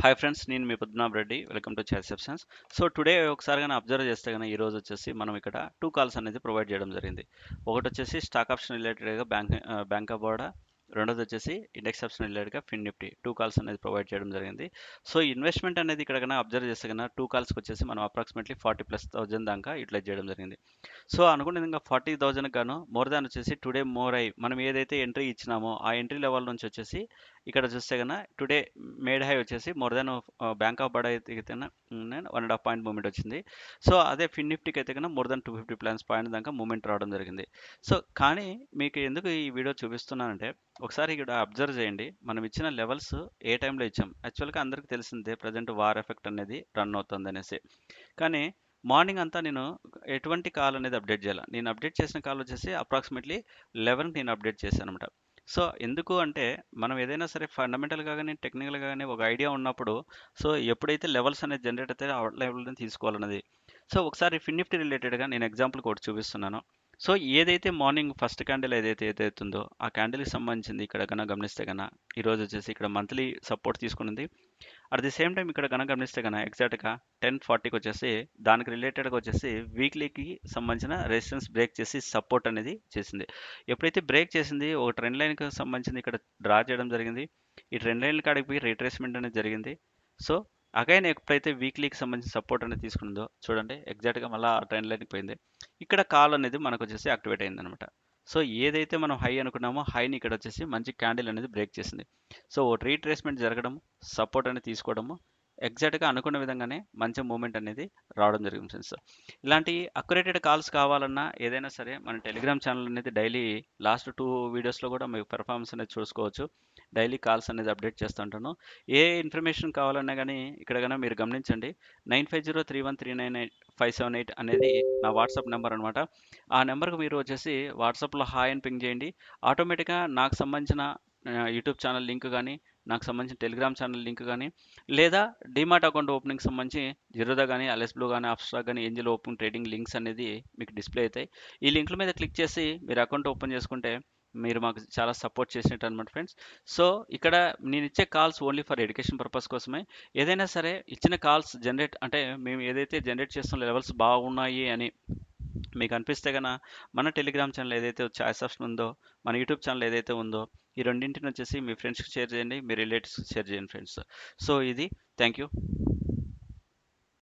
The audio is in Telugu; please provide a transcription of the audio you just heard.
హాయ్ ఫ్రెండ్స్, నేను మీ Padmanabha Reddy. Welcome to choice options. So today ఒకసారి కానీ అబ్జర్వ్ చేస్తే కానీ ఈ రోజు వచ్చేసి మనం ఇక్కడ టూ కాల్స్ అనేది ప్రొవైడ్ చేయడం జరిగింది. ఒకటి వచ్చేసి స్టాక్ ఆప్షన్ రిలేటెడ్గా బ్యాంక్ ఆఫ్ బరోడా, రెండోది వచ్చేసి ఇండెక్స్ ఆప్షన్ రిలేటెడ్గా ఫిన్ నిఫ్టీ టూ కాల్స్ అనేది ప్రొవైడ్ చేయడం జరిగింది. సో ఇన్వెస్ట్మెంట్ అనేది ఇక్కడ కన్నా అబ్జర్వ్ చేస్తే కన్నా టూ కాల్స్కి వచ్చేసి మనం అప్రాక్సిమేట్లీ 40,000+ దాకా యూటిలైజ్ చేయడం జరిగింది. సో అనుకున్న విధంగా 40,000 గాను మోర్ దాన్ వచ్చేసి టుడే మోర్ అయ్యి మనం ఏదైతే ఎంట్రీ ఇచ్చినామో ఆ ఎంట్రీ లెవెల్ నుంచి వచ్చేసి ఇక్కడ చూస్తే కన్నా టుడే మేడ్ హై వచ్చేసి more than bank of Baroda అయితే 1.5 పాయింట్ మూమెంట్ వచ్చింది. సో అదే ఫిన్ నిఫ్టీకి అయితే కన్నా మోర్ దెన్ 250 పాయింట్ దాకా మూమెంట్ రావడం జరిగింది. సో కానీ మీకు ఎందుకు ఈ వీడియో చూపిస్తున్నానంటే ఒకసారి ఇక్కడ అబ్జర్వ్ చేయండి. మనం ఇచ్చిన లెవెల్స్ ఏ టైంలో ఇచ్చాం. యాక్చువల్గా అందరికీ తెలిసిందే ప్రజెంట్ వార్ ఎఫెక్ట్ అనేది రన్ అవుతుంది అనేసి. కానీ మార్నింగ్ అంతా నేను ఎటువంటి కాల్ అనేది అప్డేట్ చేయాలి. నేను అప్డేట్ చేసిన కాల్ వచ్చేసి అప్రాక్సిమేట్లీ 11కి నేను అప్డేట్ చేశాను అనమాట. సో ఎందుకు అంటే మనం ఏదైనా సరే ఫండమెంటల్గా కానీ టెక్నికల్గా కానీ ఒక ఐడియా ఉన్నప్పుడు సో ఎప్పుడైతే లెవెల్స్ అనేది జనరేట్ అయితే ఆ లెవెల్ని తీసుకోవాలన్నది. సో ఒకసారి ఫిన్ నిఫ్టీ రిలేటెడ్గా నేను ఎగ్జాంపుల్ ఒకటి చూపిస్తున్నాను. సో ఏదైతే మార్నింగ్ ఫస్ట్ క్యాండిల్ ఏదైతే ఉందో ఆ క్యాండిల్కి సంబంధించింది ఇక్కడ కన్నా గమనిస్తే కన్నా ఈరోజు వచ్చేసి ఇక్కడ మంత్లీ సపోర్ట్ తీసుకున్నది. అట్ ది సేమ్ టైం ఇక్కడ కనుక గమనిస్తే కనుక ఎగ్జాక్ట్గా 10:40కి వచ్చేసి దానికి రిలేటెడ్గా వచ్చేసి వీక్లీకి సంబంధించిన రెసిస్టెన్స్ బ్రేక్ చేసి సపోర్ట్ అనేది చేసింది. ఎప్పుడైతే బ్రేక్ చేసింది ఒక ట్రెండ్ లైన్కి సంబంధించింది ఇక్కడ డ్రా చేయడం జరిగింది. ఈ ట్రెండ్ లైన్ కాడికి పోయి రీట్రేస్మెంట్ అనేది జరిగింది. సో అగైన్ ఎప్పుడైతే వీక్లీకి సంబంధించిన సపోర్ట్ అనేది తీసుకుందో చూడండి ఎగ్జాక్ట్గా మళ్ళీ ఆ ట్రెండ్ లైన్కి పోయింది. ఇక్కడ కాల్ అనేది మనకు వచ్చేసి యాక్టివేట్ అయింది అనమాట. సో ఏదైతే మనం హై అనుకున్నామో హైని ఇక్కడ వచ్చేసి మంచి క్యాండిల్ అనేది బ్రేక్ చేసింది. సో రీట్రేస్మెంట్ జరగడం, సపోర్ట్ అనేది తీసుకోవడము ఎగ్జాక్ట్గా అనుకున్న విధంగానే మంచి మూమెంట్ అనేది రావడం జరిగింది ఫ్రెండ్స్. ఇలాంటి అక్యురేటెడ్ కాల్స్ కావాలన్నా ఏదైనా సరే మన టెలిగ్రామ్ ఛానల్ అనేది డైలీ లాస్ట్ 2 వీడియోస్లో కూడా మీకు పెర్ఫార్మెన్స్ అనేది చూసుకోవచ్చు. డైలీ కాల్స్ అనేది అప్డేట్ చేస్తుంటాను. ఏ ఇన్ఫర్మేషన్ కావాలన్నా కానీ ఇక్కడ కన్నా మీరు గమనించండి. 9503139578 అనేది నా వాట్సాప్ నెంబర్ అనమాట. ఆ నెంబర్కి మీరు వచ్చేసి వాట్సాప్లో హాయ్ అని పింగ్ చేయండి. ఆటోమేటిక్గా నాకు సంబంధించిన యూట్యూబ్ ఛానల్ లింక్ కానీ నాకు సంబంధించిన టెలిగ్రామ్ ఛానల్ లింక్ కానీ లేదా డీమాట్ అకౌంట్ ఓపెనింగ్ సంబంధించి జిరోదా కానీ అలెస్ బ్లూ కానీ అప్స్టాక్ కానీ ఏంజిల్ ఓపెన్ ట్రేడింగ్ లింక్స్ అనేది మీకు డిస్ప్లే అవుతాయి. ఈ లింక్ల మీద క్లిక్ చేసి మీరు అకౌంట్ ఓపెన్ చేసుకుంటే మీరు మాకు చాలా సపోర్ట్ చేసినట్టు అనమాట ఫ్రెండ్స్. సో ఇక్కడ నేను ఇచ్చే calls only for education purpose కోసమే. ఏదైనా సరే ఇచ్చిన కాల్స్ జనరేట్ అంటే మేము ఏదైతే జనరేట్ చేస్తున్న లెవెల్స్ బాగున్నాయి అని మీకు అనిపిస్తే కనుక మన టెలిగ్రామ్ ఛానల్ ఏదైతే చాయిస్ ఆప్షన్ ఉందో, మన యూట్యూబ్ ఛానల్ ఏదైతే ఉందో ఈ రెండింటిని వచ్చేసి మీ ఫ్రెండ్స్కి షేర్ చేయండి, మీ రిలేటివ్స్కి షేర్ చేయండి ఫ్రెండ్స్. సో ఇది థ్యాంక్ యూ.